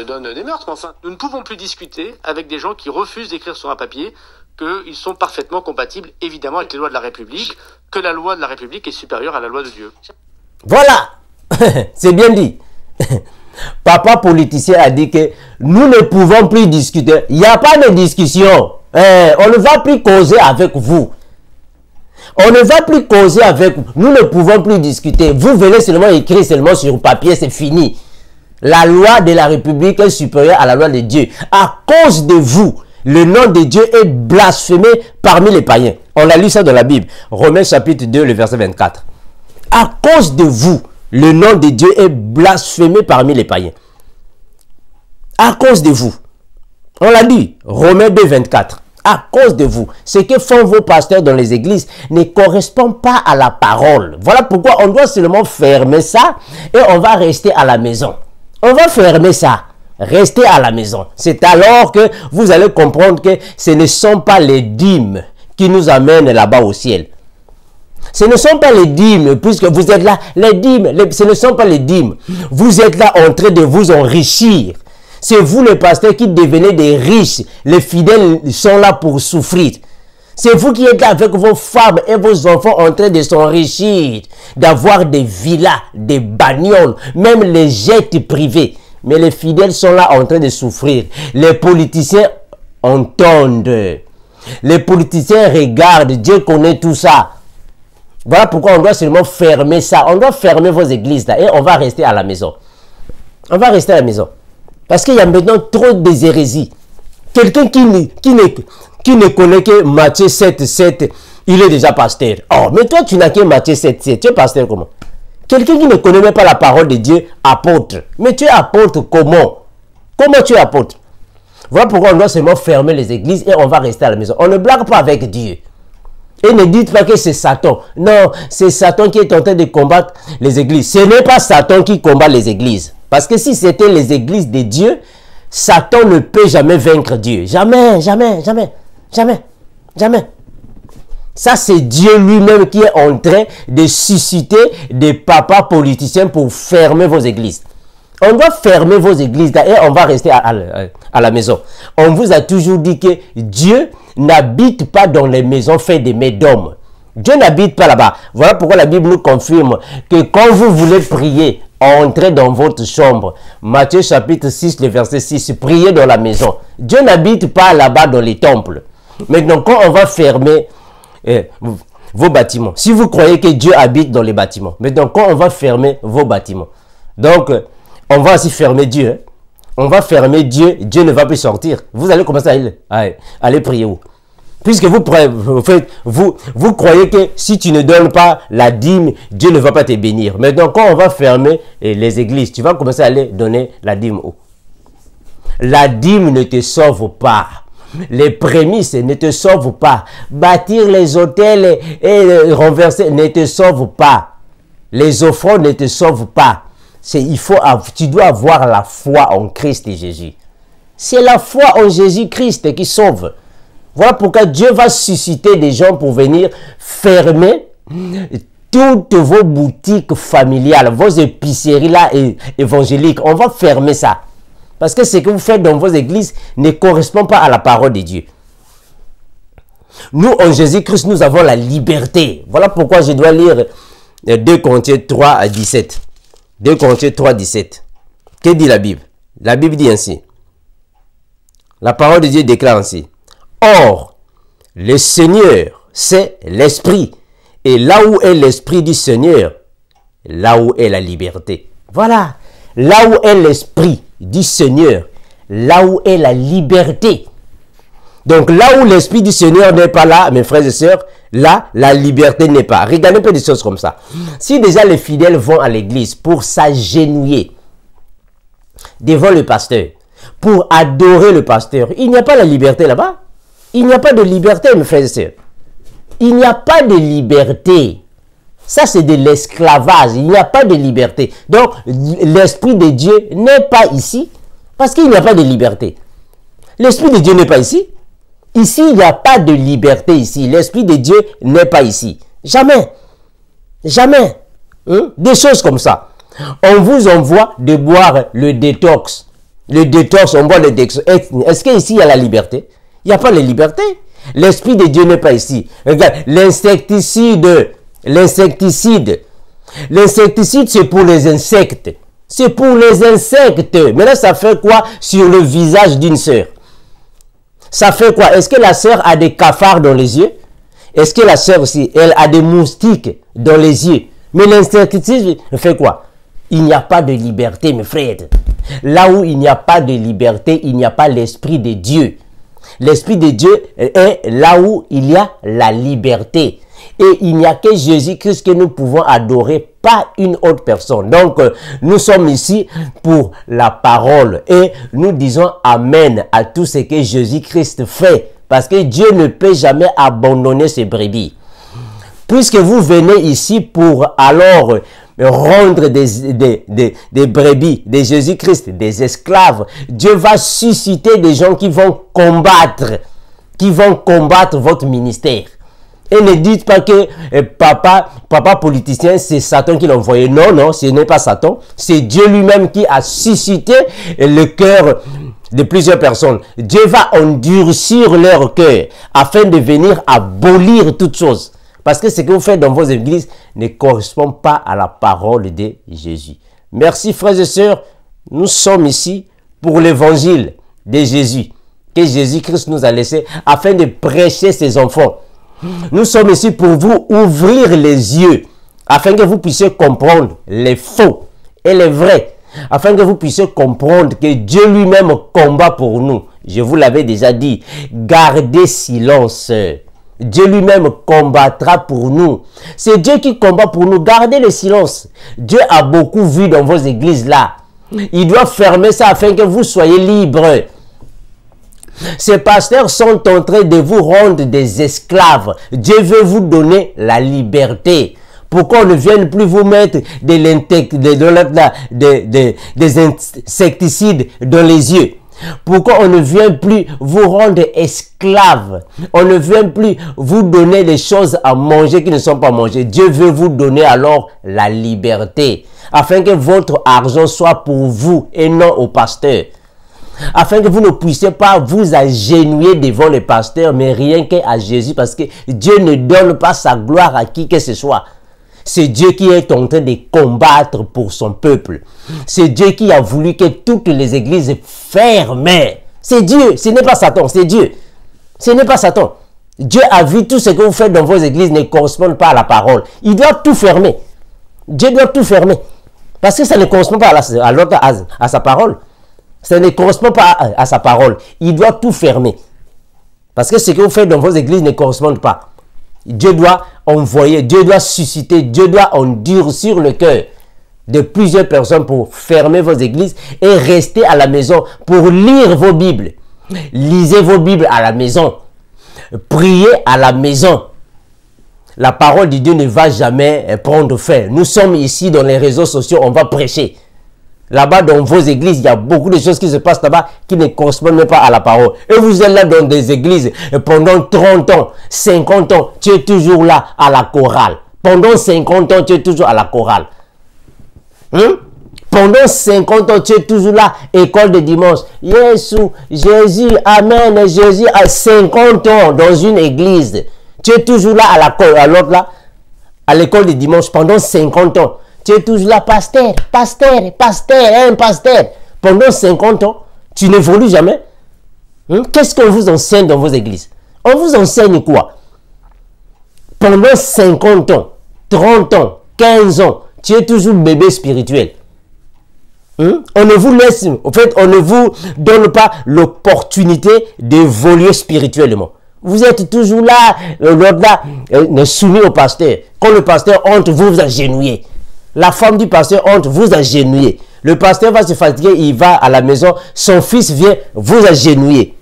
donne des meurtres. Mais enfin, nous ne pouvons plus discuter avec des gens qui refusent d'écrire sur un papier qu'ils sont parfaitement compatibles, évidemment, avec les lois de la République, que la loi de la République est supérieure à la loi de Dieu.
Voilà. C'est bien dit. Papa politicien a dit que nous ne pouvons plus discuter. Il n'y a pas de discussion. On ne va plus causer avec vous. On ne va plus causer avec vous. Nous ne pouvons plus discuter. Vous venez seulement écrire seulement sur papier, c'est fini. La loi de la République est supérieure à la loi de Dieu. À cause de vous, le nom de Dieu est blasphémé parmi les païens. On a lu ça dans la Bible. Romains chapitre 2, le verset 24. À cause de vous, le nom de Dieu est blasphémé parmi les païens. À cause de vous. On l'a dit. Romains 2, 24. À cause de vous. Ce que font vos pasteurs dans les églises ne correspond pas à la parole. Voilà pourquoi on doit seulement fermer ça et on va rester à la maison. On va fermer ça. Restez à la maison. C'est alors que vous allez comprendre que ce ne sont pas les dîmes qui nous amènent là-bas au ciel. Ce ne sont pas les dîmes, puisque vous êtes là. Les dîmes, ce ne sont pas les dîmes. Vous êtes là en train de vous enrichir. C'est vous les pasteurs qui devenez des riches. Les fidèles sont là pour souffrir. C'est vous qui êtes là avec vos femmes et vos enfants en train de s'enrichir, d'avoir des villas, des bagnoles, même les jets privés. Mais les fidèles sont là en train de souffrir. Les politiciens entendent. Les politiciens regardent. Dieu connaît tout ça. Voilà pourquoi on doit seulement fermer ça. On doit fermer vos églises là et on va rester à la maison. On va rester à la maison. Parce qu'il y a maintenant trop de hérésies. Quelqu'un qui ne connaît que Matthieu 7, 7, il est déjà pasteur. Oh, mais toi, tu n'as que Matthieu 7, 7. Tu es pasteur comment? Quelqu'un qui ne connaît même pas la parole de Dieu, apôtre. Mais tu es apôtre comment? Comment tu es apôtre? Voilà pourquoi on doit seulement fermer les églises et on va rester à la maison. On ne blague pas avec Dieu. Et ne dites pas que c'est Satan. Non, c'est Satan qui est en train de combattre les églises. Ce n'est pas Satan qui combat les églises. Parce que si c'était les églises de Dieu, Satan ne peut jamais vaincre Dieu. Jamais, jamais, jamais, jamais, jamais. Ça, c'est Dieu lui-même qui est en train de susciter des papas politiciens pour fermer vos églises. On doit fermer vos églises et on va rester à la maison. On vous a toujours dit que Dieu n'habite pas dans les maisons faites de mains d'hommes. Dieu n'habite pas là-bas. Voilà pourquoi la Bible nous confirme que quand vous voulez prier, entrez dans votre chambre. Matthieu chapitre 6, le verset 6, priez dans la maison. Dieu n'habite pas là-bas dans les temples. Maintenant, quand on va fermer vos bâtiments, si vous croyez que Dieu habite dans les bâtiments, maintenant, quand on va fermer vos bâtiments, donc, on va aussi fermer Dieu. Hein? On va fermer Dieu, Dieu ne va plus sortir. Vous allez commencer à aller prier où? Puisque vous croyez que si tu ne donnes pas la dîme, Dieu ne va pas te bénir. Maintenant, quand on va fermer les églises, tu vas commencer à aller donner la dîme où? La dîme ne te sauve pas. Les prémices ne te sauvent pas. Bâtir les hôtels et renverser ne te sauve pas. Les offrandes ne te sauvent pas. Tu dois avoir la foi en Christ et Jésus. C'est la foi en Jésus-Christ qui sauve. Voilà pourquoi Dieu va susciter des gens pour venir fermer toutes vos boutiques familiales, vos épiceries là évangéliques. On va fermer ça. Parce que ce que vous faites dans vos églises ne correspond pas à la parole de Dieu. Nous, en Jésus-Christ, nous avons la liberté. Voilà pourquoi je dois lire 2 Corinthiens 3 à 17. 2 Corinthiens 3, 17. Que dit la Bible? La Bible dit ainsi. La parole de Dieu déclare ainsi. Or, le Seigneur, c'est l'Esprit. Et là où est l'Esprit du Seigneur, là où est la liberté. Voilà. Là où est l'Esprit du Seigneur, là où est la liberté. Donc là où l'Esprit du Seigneur n'est pas là, mes frères et sœurs, là, la liberté n'est pas. Regardez un peu des choses comme ça. Si déjà les fidèles vont à l'église pour s'agenouiller devant le pasteur, pour adorer le pasteur, il n'y a pas la liberté là-bas. Il n'y a pas de liberté, mes frères et sœurs. Il n'y a pas de liberté. Ça, c'est de l'esclavage. Il n'y a pas de liberté. Donc, l'Esprit de Dieu n'est pas ici parce qu'il n'y a pas de liberté. L'Esprit de Dieu n'est pas ici. Ici, il n'y a pas de liberté ici. L'Esprit de Dieu n'est pas ici. Jamais. Jamais. Des choses comme ça. On vous envoie de boire le détox. Le détox, on boit le détox. Est-ce qu'ici, il y a la liberté? Il n'y a pas de liberté. L'Esprit de Dieu n'est pas ici. Regarde, l'insecticide. L'insecticide. L'insecticide, c'est pour les insectes. C'est pour les insectes. Maintenant, ça fait quoi sur le visage d'une sœur? Ça fait quoi? Est-ce que la sœur a des cafards dans les yeux? Est-ce que la sœur aussi, elle a des moustiques dans les yeux? Mais l'insecticide fait quoi? Il n'y a pas de liberté, mes frères. Là où il n'y a pas de liberté, il n'y a pas l'Esprit de Dieu. L'Esprit de Dieu est là où il y a la liberté. Et il n'y a que Jésus-Christ que nous pouvons adorer, pas une autre personne. Donc, nous sommes ici pour la parole. Et nous disons Amen à tout ce que Jésus-Christ fait. Parce que Dieu ne peut jamais abandonner ses brebis. Puisque vous venez ici pour alors rendre des brebis de Jésus-Christ, des esclaves, Dieu va susciter des gens qui vont combattre votre ministère. Et ne dites pas que papa politicien, c'est Satan qui l'a envoyé. Non, non, ce n'est pas Satan. C'est Dieu lui-même qui a suscité le cœur de plusieurs personnes. Dieu va endurcir leur cœur afin de venir abolir toutes choses. Parce que ce que vous faites dans vos églises ne correspond pas à la parole de Jésus. Merci frères et sœurs. Nous sommes ici pour l'évangile de Jésus que Jésus-Christ nous a laissé afin de prêcher ses enfants. Nous sommes ici pour vous ouvrir les yeux afin que vous puissiez comprendre les faux et les vrais. Afin que vous puissiez comprendre que Dieu lui-même combat pour nous. Je vous l'avais déjà dit. Gardez silence. Dieu lui-même combattra pour nous. C'est Dieu qui combat pour nous. Gardez le silence. Dieu a beaucoup vu dans vos églises là. Il doit fermer ça afin que vous soyez libres. Ces pasteurs sont en train de vous rendre des esclaves. Dieu veut vous donner la liberté. Pourquoi on ne vienne plus vous mettre des insecticides dans les yeux? Pourquoi on ne vient plus vous rendre esclaves? On ne vient plus vous donner des choses à manger qui ne sont pas mangées. Dieu veut vous donner alors la liberté, afin que votre argent soit pour vous et non au pasteur. Afin que vous ne puissiez pas vous agenouiller devant les pasteurs, mais rien qu'à Jésus, parce que Dieu ne donne pas sa gloire à qui que ce soit. C'est Dieu qui est en train de combattre pour son peuple. C'est Dieu qui a voulu que toutes les églises ferment. C'est Dieu, ce n'est pas Satan, c'est Dieu. Ce n'est pas Satan. Dieu a vu tout ce que vous faites dans vos églises ne correspond pas à la parole. Il doit tout fermer. Dieu doit tout fermer. Parce que ça ne correspond pas à sa parole. Ça ne correspond pas à sa parole. Il doit tout fermer. Parce que ce que vous faites dans vos églises ne correspond pas. Dieu doit envoyer, Dieu doit susciter, Dieu doit endurcir le cœur de plusieurs personnes pour fermer vos églises et rester à la maison pour lire vos Bibles. Lisez vos Bibles à la maison. Priez à la maison. La parole de Dieu ne va jamais prendre fin. Nous sommes ici dans les réseaux sociaux, on va prêcher. Là-bas, dans vos églises, il y a beaucoup de choses qui se passent là-bas qui ne correspondent même pas à la parole. Et vous êtes là dans des églises pendant 30 ans, 50 ans, tu es toujours là à la chorale. Pendant 50 ans, tu es toujours à la chorale. Pendant 50 ans, tu es toujours là, école de dimanche. Jésus, Amen, Jésus a 50 ans dans une église. Tu es toujours là à l'autre là, à l'école de dimanche pendant 50 ans. Tu es toujours là, pasteur. Pendant 50 ans, tu n'évolues jamais. Qu'est-ce qu'on vous enseigne dans vos églises? On vous enseigne quoi? Pendant 50 ans, 30 ans, 15 ans, tu es toujours bébé spirituel. On ne vous laisse, en fait, on ne vous donne pas l'opportunité d'évoluer spirituellement. Vous êtes toujours là, soumis au pasteur. Quand le pasteur entre, vous vous agenouillez. La femme du pasteur entre, vous agenouillez. Le pasteur va se fatiguer, il va à la maison, son fils vient, vous agenouillez.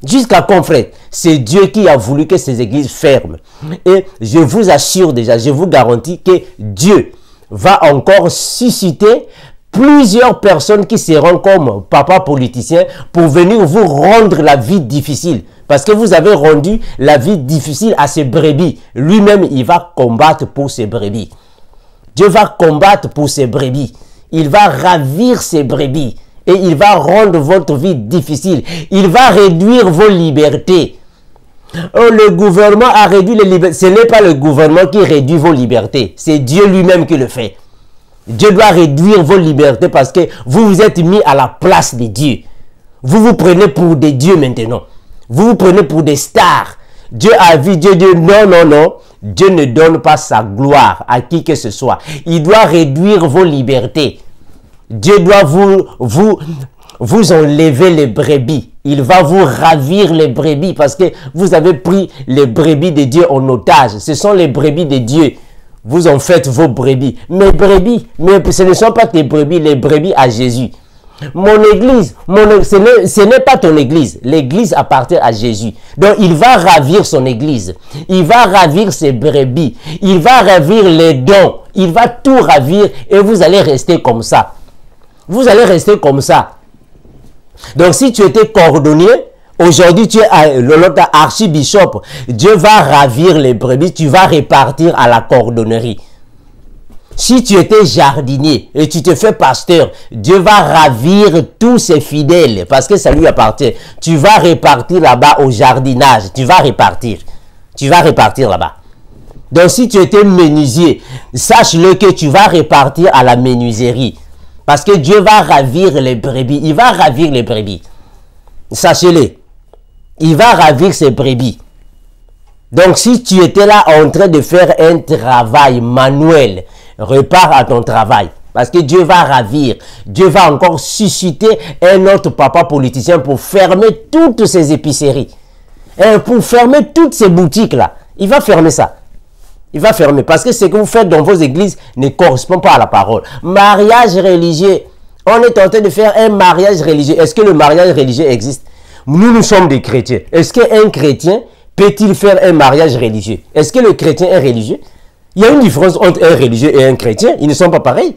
Jusqu'à quand, frère? C'est Dieu qui a voulu que ces églises ferment. Et je vous assure déjà, je vous garantis que Dieu va encore susciter plusieurs personnes qui seront comme papa politicien pour venir vous rendre la vie difficile. Parce que vous avez rendu la vie difficile à ses brebis. Lui-même, il va combattre pour ses brebis. Dieu va combattre pour ses brebis. Il va ravir ses brebis. Et il va rendre votre vie difficile. Il va réduire vos libertés. Oh, le gouvernement a réduit les libertés. Ce n'est pas le gouvernement qui réduit vos libertés. C'est Dieu lui-même qui le fait. Dieu doit réduire vos libertés parce que vous vous êtes mis à la place de Dieu. Vous vous prenez pour des dieux maintenant. Vous vous prenez pour des stars. Dieu a vu, Dieu dit non. Dieu ne donne pas sa gloire à qui que ce soit. Il doit réduire vos libertés. Dieu doit vous enlever les brebis. Il va vous ravir les brebis parce que vous avez pris les brebis de Dieu en otage. Ce sont les brebis de Dieu. Vous en faites vos brebis. Mes brebis, mais ce ne sont pas tes brebis, les brebis à Jésus. Mon église, ce n'est pas ton église. L'église appartient à Jésus. Donc, il va ravir son église. Il va ravir ses brebis. Il va ravir les dons. Il va tout ravir et vous allez rester comme ça. Vous allez rester comme ça. Donc, si tu étais cordonnier, aujourd'hui tu es l'autre archibishop, Dieu va ravir les brebis, tu vas répartir à la cordonnerie. Si tu étais jardinier et tu te fais pasteur, Dieu va ravir tous ses fidèles parce que ça lui appartient. Tu vas répartir là-bas au jardinage. Tu vas répartir. Tu vas répartir là-bas. Donc si tu étais menuisier, sache-le que tu vas répartir à la menuiserie. Parce que Dieu va ravir les brebis. Il va ravir les brebis. Sachez-le. Il va ravir ses brebis. Donc si tu étais là en train de faire un travail manuel, repars à ton travail. Parce que Dieu va ravir. Dieu va encore susciter un autre papa politicien pour fermer toutes ces épiceries. Et pour fermer toutes ces boutiques-là. Il va fermer ça. Il va fermer. Parce que ce que vous faites dans vos églises ne correspond pas à la parole. Mariage religieux. On est en train de faire un mariage religieux. Est-ce que le mariage religieux existe? Nous sommes des chrétiens. Est-ce qu'un chrétien peut-il faire un mariage religieux? Est-ce que le chrétien est religieux? Il y a une différence entre un religieux et un chrétien. Ils ne sont pas pareils.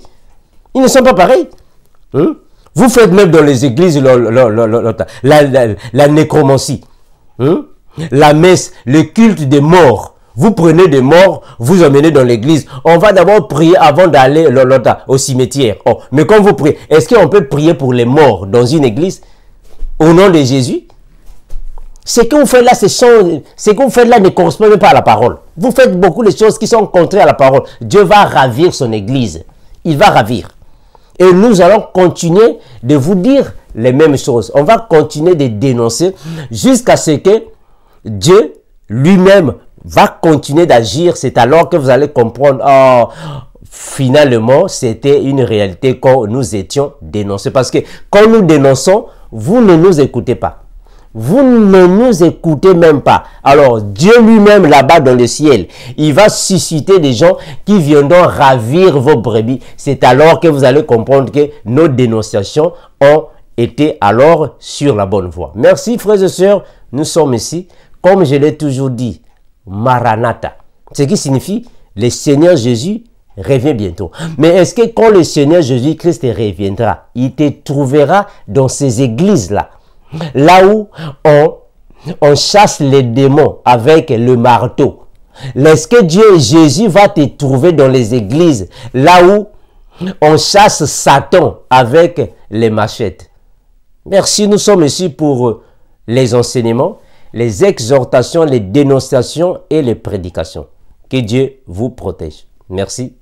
Ils ne sont pas pareils. Vous faites même dans les églises la nécromancie. La messe, le culte des morts. Vous prenez des morts, vous emmenez dans l'église. On va d'abord prier avant d'aller au cimetière. Oh, mais quand vous priez, est-ce qu'on peut prier pour les morts dans une église au nom de Jésus? Ce que vous faites là, ce que vous faites là ne correspond même pas à la parole. Vous faites beaucoup de choses qui sont contraires à la parole. Dieu va ravir son église. Il va ravir. Et nous allons continuer de vous dire les mêmes choses. On va continuer de dénoncer jusqu'à ce que Dieu lui-même va continuer d'agir. C'est alors que vous allez comprendre, oh, finalement, c'était une réalité quand nous étions dénoncés. Parce que quand nous dénonçons, vous ne nous écoutez pas. Vous ne nous écoutez même pas. Alors, Dieu lui-même, là-bas dans le ciel, il va susciter des gens qui viendront ravir vos brebis. C'est alors que vous allez comprendre que nos dénonciations ont été alors sur la bonne voie. Merci, frères et sœurs. Nous sommes ici. Comme je l'ai toujours dit, Maranatha. Ce qui signifie, le Seigneur Jésus revient bientôt. Mais est-ce que quand le Seigneur Jésus-Christ reviendra, il te trouvera dans ces églises-là? Là où on chasse les démons avec le marteau. Est-ce que Dieu, Jésus va te trouver dans les églises là où on chasse Satan avec les machettes? Merci, nous sommes ici pour les enseignements, les exhortations, les dénonciations et les prédications. Que Dieu vous protège. Merci.